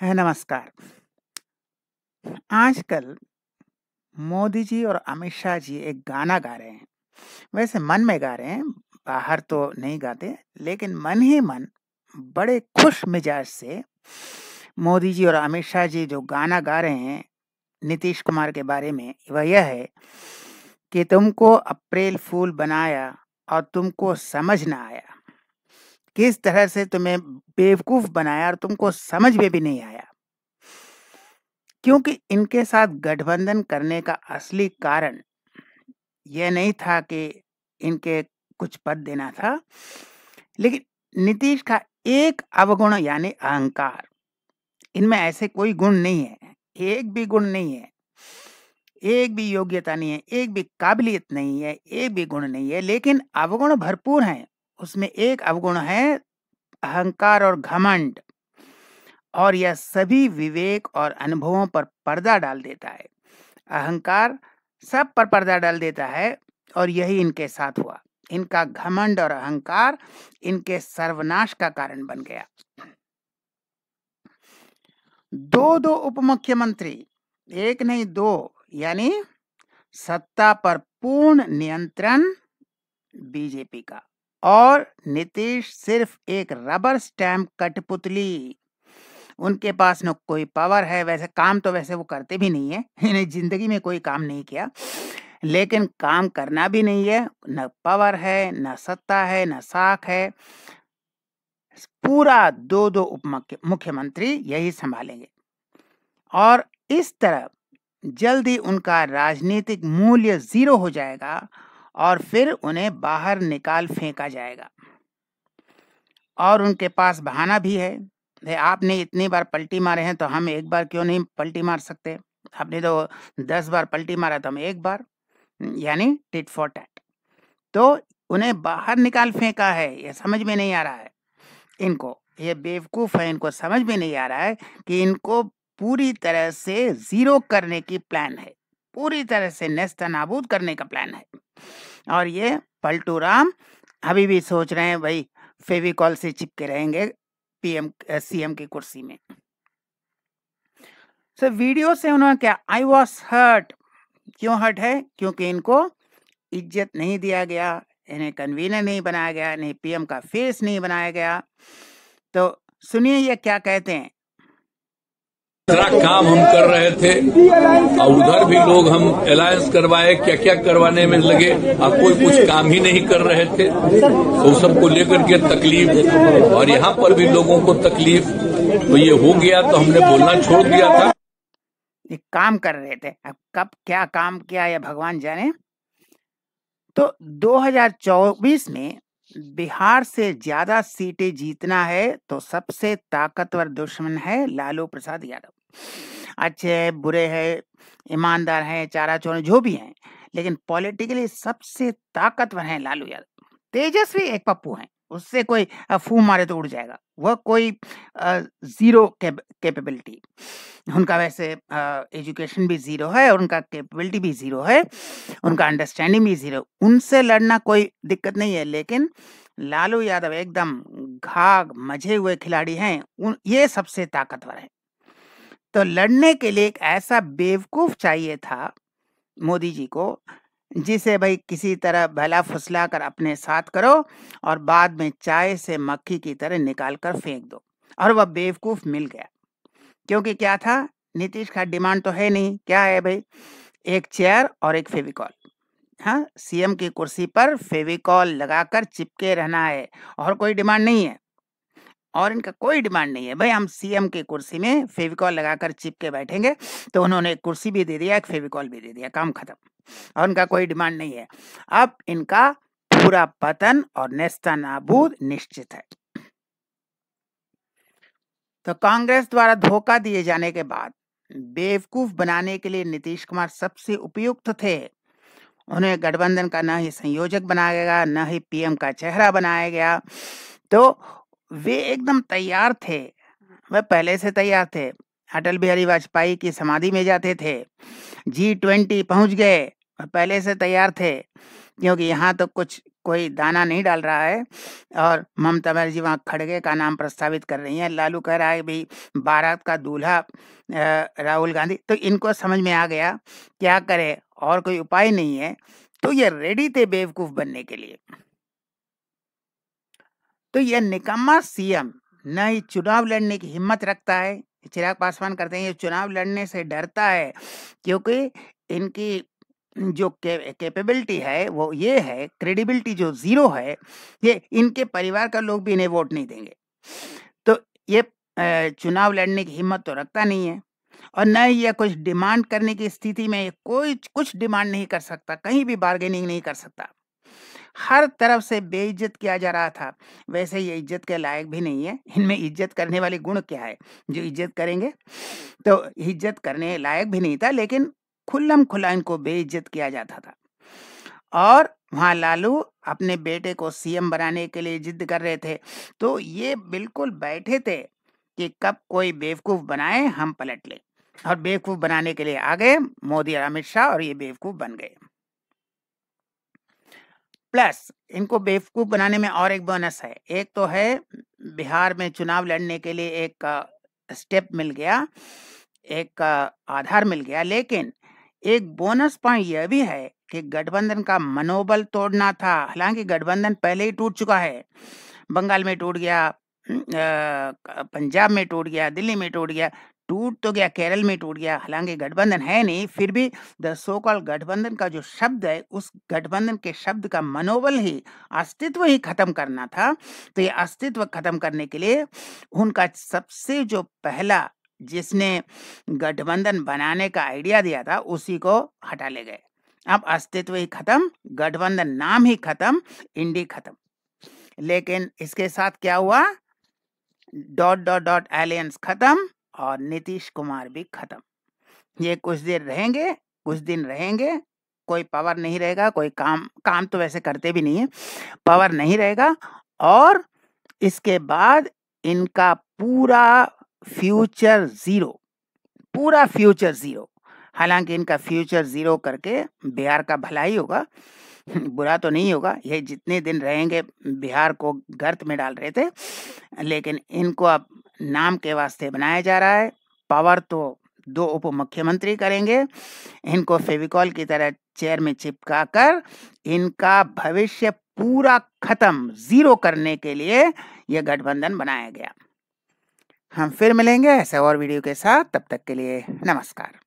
नमस्कार। आजकल मोदी जी और अमित शाह जी एक गाना गा रहे हैं। वैसे मन में गा रहे हैं, बाहर तो नहीं गाते, लेकिन मन ही मन बड़े खुश मिजाज से मोदी जी और अमित शाह जी जो गाना गा रहे हैं नीतीश कुमार के बारे में, वह यह है कि तुमको अप्रैल फूल बनाया और तुमको समझ ना आया। किस तरह से तुम्हें बेवकूफ बनाया और तुमको समझ में भी नहीं आया। क्योंकि इनके साथ गठबंधन करने का असली कारण यह नहीं था कि इनके कुछ पद देना था, लेकिन नीतीश का एक अवगुण यानी अहंकार। इनमें ऐसे कोई गुण नहीं है, एक भी गुण नहीं है, एक भी योग्यता नहीं है, एक भी काबिलियत नहीं है, एक भी गुण नहीं है, लेकिन अवगुण भरपूर हैं। उसमें एक अवगुण है अहंकार और घमंड, और यह सभी विवेक और अनुभवों पर पर्दा डाल देता है। अहंकार सब पर पर्दा डाल देता है और यही इनके साथ हुआ। इनका घमंड और अहंकार इनके सर्वनाश का कारण बन गया। दो उप मुख्यमंत्री, एक नहीं दो, यानी सत्ता पर पूर्ण नियंत्रण बीजेपी का, और नीतीश सिर्फ एक रबर स्टैम्प कठपुतली। उनके पास न कोई पावर है, वैसे काम तो वैसे वो करते भी नहीं है, इन्हें जिंदगी में कोई काम नहीं किया, लेकिन काम करना भी नहीं है। न पावर है, न सत्ता है, न साख है। पूरा दो उप मुख्यमंत्री यही संभालेंगे, और इस तरह जल्द ही उनका राजनीतिक मूल्य जीरो हो जाएगा और फिर उन्हें बाहर निकाल फेंका जाएगा। और उनके पास बहाना भी है, आपने इतनी बार पलटी मारे हैं तो हम एक बार क्यों नहीं पलटी मार सकते। आपने तो 10 बार पलटी मारा तो हम एक बार, यानी टिट फॉर टैट। तो उन्हें बाहर निकाल फेंका है। ये समझ में नहीं आ रहा है इनको, ये बेवकूफ है, इनको समझ में नहीं आ रहा है कि इनको पूरी तरह से जीरो करने की प्लान है, पूरी तरह से नेस्तनाबूद करने का प्लान है। और ये पलटू राम अभी भी सोच रहे हैं भाई फेविकॉल से चिपके रहेंगे सीएम की कुर्सी में। वीडियो से उन्होंने क्या, आई वॉज हर्ट। क्यों हर्ट है? क्योंकि इनको इज्जत नहीं दिया गया, इन्हें कन्वीनर नहीं बनाया गया, इन्हें पीएम का फेस नहीं बनाया गया। तो सुनिए ये क्या कहते हैं। इतना काम हम कर रहे थे और उधर भी लोग हम अलायंस करवाए, क्या क्या करवाने में लगे और कोई कुछ काम ही नहीं कर रहे थे। तो सबको लेकर के तकलीफ, और यहाँ पर भी लोगों को तकलीफ, तो ये हो गया तो हमने बोलना छोड़ दिया था। ये काम कर रहे थे, अब कब क्या काम किया या भगवान जाने। तो 2024 में बिहार से ज्यादा सीटें जीतना है तो सबसे ताकतवर दुश्मन है लालू प्रसाद यादव। अच्छे है, बुरे हैं, ईमानदार हैं, चारा चोर जो भी हैं, लेकिन पॉलिटिकली सबसे ताकतवर है लालू यादव। तेजस्वी एक पप्पू हैं, उससे कोई फू मारे तो उड़ जाएगा, वह कोई जीरो कैपेबिलिटी। उनका वैसे एजुकेशन भी जीरो है और उनका कैपेबिलिटी भी जीरो है, उनका अंडरस्टैंडिंग भी जीरो। उनसे लड़ना कोई दिक्कत नहीं है, लेकिन लालू यादव एकदम घाघ मजे हुए खिलाड़ी हैं, ये सबसे ताकतवर है। तो लड़ने के लिए एक ऐसा बेवकूफ चाहिए था मोदी जी को, जिसे भाई किसी तरह भला फुसला कर अपने साथ करो और बाद में चाय से मक्खी की तरह निकाल कर फेंक दो। और वह बेवकूफ मिल गया, क्योंकि क्या था, नीतीश का डिमांड तो है नहीं। क्या है भाई? एक चेयर और एक फेविकॉल। हाँ, सीएम की कुर्सी पर फेविकॉल लगाकर चिपके रहना है, और कोई डिमांड नहीं है। और इनका कोई डिमांड नहीं है भाई हम सीएम की कुर्सी में फेविकॉल लगाकर चिपके बैठेंगे। तो उन्होंने एक कुर्सी भी दे दिया, एक फेविकॉल भी दे दिया, काम खत्म। और उनका कोई डिमांड नहीं है। अब इनका पूरा पतन और नेस्तनाबूद निश्चित है। तो कांग्रेस द्वारा धोखा दिए जाने के बाद बेवकूफ बनाने के लिए नीतीश कुमार सबसे उपयुक्त थे। उन्हें गठबंधन का न ही संयोजक बनाया गया, न ही पीएम का चेहरा बनाया गया। तो वे एकदम तैयार थे, वे पहले से तैयार थे। अटल बिहारी वाजपेयी की समाधि में जाते थे, G20 पहुंच गए, पहले से तैयार थे, क्योंकि यहाँ तो कुछ कोई दाना नहीं डाल रहा है और ममता बनर्जी वहाँ खड़गे का नाम प्रस्तावित कर रही हैं। लालू कह रहा है भाई बारात का दूल्हा राहुल गांधी। तो इनको समझ में आ गया क्या करे, और कोई उपाय नहीं है, तो ये रेडी थे बेवकूफ बनने के लिए। तो यह निकम्मा सीएम न ही चुनाव लड़ने की हिम्मत रखता है, चिराग पासवान करते हैं, ये चुनाव लड़ने से डरता है क्योंकि इनकी जो कैपेबिलिटी है वो ये है, क्रेडिबिलिटी जो जीरो है, ये इनके परिवार का लोग भी इन्हें वोट नहीं देंगे। तो ये चुनाव लड़ने की हिम्मत तो रखता नहीं है, और न ही यह कुछ डिमांड करने की स्थिति में, कोई कुछ डिमांड नहीं कर सकता, कहीं भी बार्गेनिंग नहीं कर सकता। हर तरफ से बेइज्जत किया जा रहा था। वैसे ये इज्जत के लायक भी नहीं है। इनमें इज्जत करने वाले गुण क्या है जो इज्जत करेंगे? तो इज्जत करने लायक भी नहीं था, लेकिन खुल्लम खुल्ला इनको बेइज्जत किया जाता था। और वहां लालू अपने बेटे को सीएम बनाने के लिए जिद कर रहे थे। तो ये बिल्कुल बैठे थे कि कब कोई बेवकूफ बनाए हम पलट ले, और बेवकूफ बनाने के लिए आ गए मोदी और अमित शाह, और ये बेवकूफ बन गए। प्लस इनको बेवकूफ बनाने में और एक बोनस है। एक तो है बिहार में चुनाव लड़ने के लिए एक स्टेप मिल गया, एक आधार मिल गया, लेकिन एक बोनस पॉइंट यह भी है कि गठबंधन का मनोबल तोड़ना था। हालांकि गठबंधन पहले ही टूट चुका है, बंगाल में टूट गया, पंजाब में टूट गया, दिल्ली में टूट गया, टूट तो गया, केरल में टूट गया। हालांकि गठबंधन है नहीं, फिर भी द सो कॉल्ड गठबंधन का जो शब्द है, उस गठबंधन के शब्द का मनोबल ही, अस्तित्व ही खत्म करना था। तो ये अस्तित्व खत्म करने के लिए उनका सबसे जो पहला, जिसने गठबंधन बनाने का आइडिया दिया था, उसी को हटा ले गए। अब अस्तित्व ही खत्म, गठबंधन नाम ही खत्म, इंडी खत्म। लेकिन इसके साथ क्या हुआ? डॉट डॉट डॉट एलियंस खत्म और नीतीश कुमार भी खत्म। ये कुछ देर रहेंगे, कुछ दिन रहेंगे, कोई पावर नहीं रहेगा, कोई काम तो वैसे करते भी नहीं है, पावर नहीं रहेगा, और इसके बाद इनका पूरा फ्यूचर जीरो, पूरा फ्यूचर जीरो। हालांकि इनका फ्यूचर जीरो करके बिहार का भला ही होगा, बुरा तो नहीं होगा। ये जितने दिन रहेंगे बिहार को गर्त में डाल रहे थे, लेकिन इनको अब नाम के वास्ते बनाया जा रहा है। पावर तो 2 उप मुख्यमंत्री करेंगे, इनको फेविकॉल की तरह चेयर में चिपका कर इनका भविष्य पूरा खत्म, जीरो करने के लिए यह गठबंधन बनाया गया। हम फिर मिलेंगे ऐसे और वीडियो के साथ, तब तक के लिए नमस्कार।